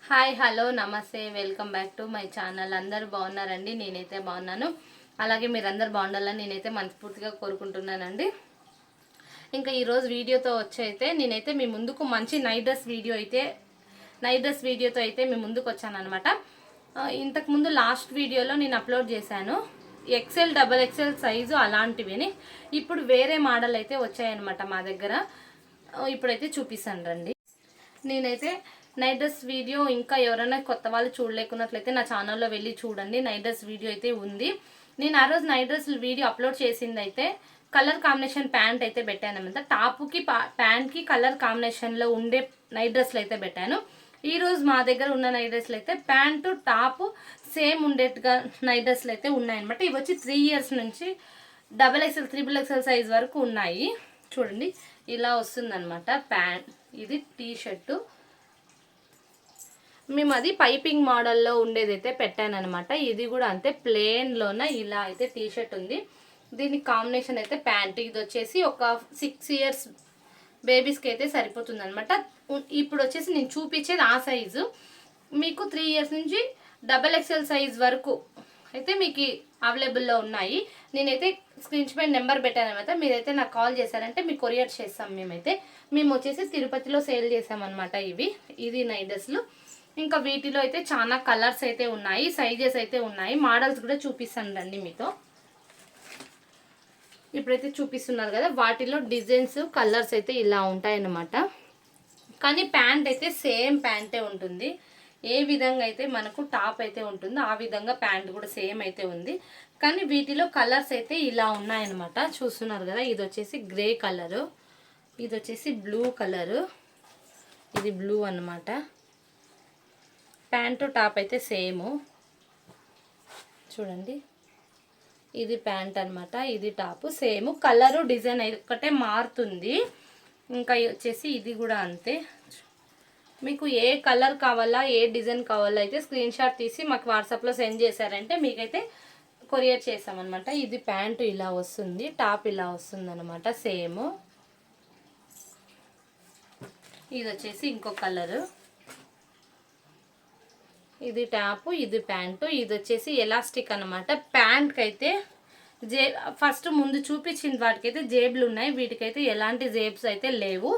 Hi hello నమస్తే welcome back to my channel. అందరూ బాగున్నారండి? నేనైతే బాగున్నాను. అలాగే మీరందరూ బాగుండాలని నేనైతే మనస్ఫూర్తిగా కోరుకుంటున్నానండి. ఇంకా ఈరోజు వీడియోతో వచ్చైతే నేనైతే మీ ముందుకు మంచి నైట్ డ్రెస్ వీడియోతో అయితే మీ ముందుకు వచ్చానమాట. ఇంతకుముందు లాస్ట్ వీడియోలో నేను అప్లోడ్ చేశాను ఎక్సెల్ డబల్ ఎక్సెల్ సైజు అలాంటివిని. ఇప్పుడు వేరే మోడల్ అయితే వచ్చాయన్నమాట మా దగ్గర. ఇప్పుడైతే చూపిస్తాను రండి. నేనైతే నైట్ డ్రెస్ వీడియో ఇంకా ఎవరైనా కొత్త వాళ్ళు చూడలేకున్నట్లయితే నా ఛానల్లో వెళ్ళి చూడండి. నైట్ డ్రెస్ వీడియో అయితే ఉంది. నేను ఆ రోజు నైట్ డ్రెస్ వీడియో అప్లోడ్ చేసింది అయితే కలర్ కాంబినేషన్ ప్యాంట్ అయితే పెట్టాను అనమాట. టాప్కి ప్యాంట్కి కలర్ కాంబినేషన్లో ఉండే నైట్ డ్రెస్లు అయితే పెట్టాను. ఈరోజు మా దగ్గర ఉన్న నైట్ డ్రెస్లు అయితే ప్యాంటు టాప్ సేమ్ ఉండేట్టుగా నైట్ డ్రెస్లు అయితే ఉన్నాయన్నమాట. ఇవి వచ్చి 3 years నుంచి double XL triple XL size వరకు ఉన్నాయి. చూడండి ఇలా వస్తుందన్నమాట. ప్యాంట్ ఇది టీ షర్టు. మేము అది పైపింగ్ మోడల్లో ఉండేదైతే పెట్టాను అనమాట. ఇది కూడా అంతే ప్లెయిన్లోన ఇలా అయితే టీ షర్ట్ ఉంది. దీనికి కాంబినేషన్ అయితే ప్యాంట్. ఇది వచ్చేసి ఒక 6 years బేబీస్కి అయితే సరిపోతుంది అనమాట. ఇప్పుడు వచ్చేసి నేను చూపించేది ఆ సైజు. మీకు 3 years నుంచి డబల్ ఎక్సెల్ సైజ్ వరకు అయితే మీకు అవైలబుల్లో ఉన్నాయి. నేనైతే స్క్రీన్ పై నెంబర్ పెట్టాను అనమాట. మీరైతే నాకు కాల్ చేశారంటే మీకు కొరియర్ చేస్తాం. మేము వచ్చేసి తిరుపతిలో సేల్ చేసామన్నమాట. ఇది నైట్ డ్రెస్లు. ఇంకా వీటిలో అయితే చాలా కలర్స్ అయితే ఉన్నాయి, సైజెస్ అయితే ఉన్నాయి. మోడల్స్ కూడా చూపిస్తాను రండి మీతో. ఇప్పుడైతే చూపిస్తున్నారు కదా, వాటిలో డిజైన్స్ కలర్స్ అయితే ఇలా ఉంటాయన్నమాట. కానీ ప్యాంట్ అయితే సేమ్ ప్యాంటే ఉంటుంది. ఏ విధంగా అయితే మనకు టాప్ అయితే ఉంటుందో ఆ విధంగా ప్యాంట్ కూడా సేమ్ అయితే ఉంది. కానీ వీటిలో కలర్స్ అయితే ఇలా ఉన్నాయన్నమాట. చూస్తున్నారు కదా, ఇది వచ్చేసి గ్రే కలరు, ఇది వచ్చేసి బ్లూ కలరు, ఇది బ్లూ అన్నమాట. ప్యాంటు టాప్ అయితే సేము. చూడండి ఇది ప్యాంట్ అనమాట, ఇది టాప్. సేమ్ కలరు డిజైన్ ఒకటే మారుతుంది. ఇంకా వచ్చేసి ఇది కూడా అంతే. మీకు ఏ కలర్ కావాలా, ఏ డిజైన్ కావాలా అయితే స్క్రీన్ షాట్ తీసి మాకు వాట్సాప్లో సెండ్ చేశారంటే మీకైతే కొరియర్ చేస్తామన్నమాట. ఇది ప్యాంటు ఇలా వస్తుంది, టాప్ ఇలా వస్తుంది అనమాట సేమ్. ఇది వచ్చేసి ఇంకో కలరు. ఇది టాపు, ఇది ప్యాంటు. ఇది వచ్చేసి ఎలాస్టిక్ అనమాట. ప్యాంట్కి అయితే ఫస్ట్ ముందు చూపించిన వాటికైతే జేబులు ఉన్నాయి, వీటికైతే ఎలాంటి జేబ్స్ అయితే లేవు.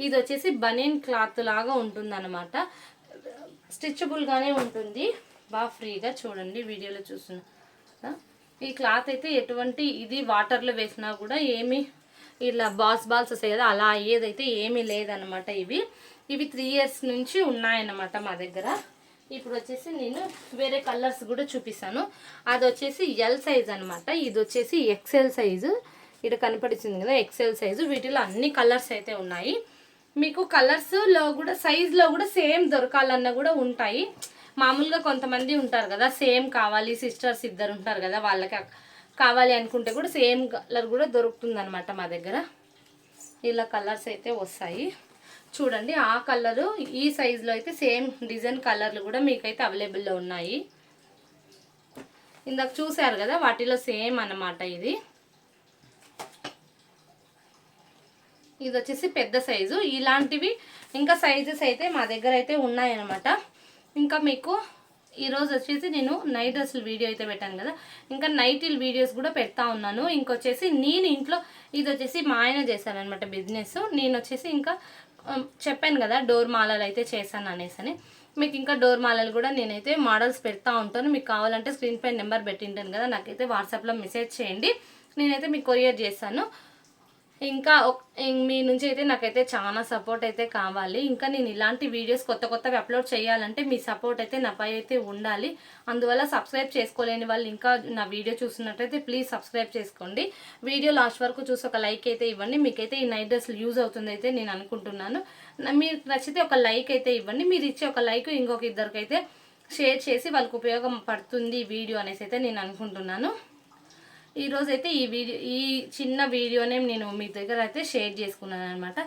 ఇది వచ్చేసి బనీన్ క్లాత్ లాగా ఉంటుంది అనమాట. స్టిచబుల్గానే ఉంటుంది బాగా ఫ్రీగా. చూడండి వీడియోలో చూస్తున్నా. ఈ క్లాత్ అయితే ఎటువంటి ఇది వాటర్లో వేసినా కూడా ఏమి ఇలా బాల్స్ వస్తాయి కదా, అలా అయ్యేదైతే ఏమీ లేదనమాట. ఇవి 3 years నుంచి ఉన్నాయన్నమాట మా దగ్గర. ఇప్పుడు వచ్చేసి నేను వేరే కలర్స్ కూడా చూపిస్తాను. అది వచ్చేసి ఎల్ సైజ్ అనమాట, ఇది వచ్చేసి ఎక్సెల్ సైజు. ఇక్కడ కనపడుతుంది కదా ఎక్సెల్ సైజు. వీటిలో అన్ని కలర్స్ అయితే ఉన్నాయి. మీకు కలర్స్లో కూడా సైజులో కూడా సేమ్ దొరకాలన్నా కూడా ఉంటాయి. మామూలుగా కొంతమంది ఉంటారు కదా, సేమ్ కావాలి, సిస్టర్స్ ఇద్దరు ఉంటారు కదా, వాళ్ళకి కావాలి అనుకుంటే కూడా సేమ్ కలర్ కూడా దొరుకుతుంది అనమాట మా దగ్గర. ఇలా కలర్స్ అయితే వస్తాయి. చూడండి ఆ కలరు ఈ సైజులో అయితే సేమ్ డిజైన్ కలర్లు కూడా మీకైతే అవైలబుల్లో ఉన్నాయి. ఇందాక చూసారు కదా, వాటిలో సేమ్ అన్నమాట. ఇది వచ్చేసి పెద్ద సైజు. ఇలాంటివి ఇంకా సైజెస్ అయితే మా దగ్గర అయితే ఉన్నాయన్నమాట. ఇంకా మీకు ఈరోజు వచ్చేసి నేను నైట్ డ్రెస్ల వీడియో అయితే పెట్టాను కదా, ఇంకా నైటీల వీడియోస్ కూడా పెడతా ఉన్నాను. ఇంకొచ్చేసి నేను ఇంట్లో ఇది వచ్చేసి మా ఆయన చేశానమాట బిజినెస్. నేను వచ్చేసి ఇంకా చెప్పాను కదా డోర్ మాలలు అయితే చేశాను అనేసి. మీకు ఇంకా డోర్ మాలలు కూడా నేనైతే మోడల్స్ పెడతా ఉంటాను. మీకు కావాలంటే స్క్రీన్ పై నెంబర్ పెట్టింటాను కదా, నాకైతే వాట్సాప్లో మెసేజ్ చేయండి, నేనైతే మీకు కొరియర్ చేస్తాను. ఇంకా మీ నుంచి అయితే నాకైతే చాలా సపోర్ట్ అయితే కావాలి. ఇంకా నేను ఇలాంటి వీడియోస్ కొత్తవి అప్లోడ్ చేయాలంటే మీ సపోర్ట్ అయితే నాపై అయితే ఉండాలి. అందువల్ల సబ్స్క్రైబ్ చేసుకోలేని వాళ్ళు ఇంకా నా వీడియో చూస్తున్నట్టయితే ప్లీజ్ సబ్స్క్రైబ్ చేసుకోండి. వీడియో లాస్ట్ వరకు చూసి ఒక లైక్ అయితే ఇవ్వండి. మీకైతే ఈ నైట్ డ్రెస్లు యూజ్ అవుతుంది అయితే నేను అనుకుంటున్నాను. మీరు నచ్చితే ఒక లైక్ అయితే ఇవ్వండి. మీరు ఇచ్చే ఒక లైక్ ఇంకొక ఇద్దరికైతే షేర్ చేసి వాళ్ళకి ఉపయోగం పడుతుంది ఈ వీడియో అనేసి అయితే నేను అనుకుంటున్నాను. ఈరోజైతే ఈ చిన్న వీడియోనే నేను మీ దగ్గర అయితే షేర్ చేసుకున్నాను అనమాట.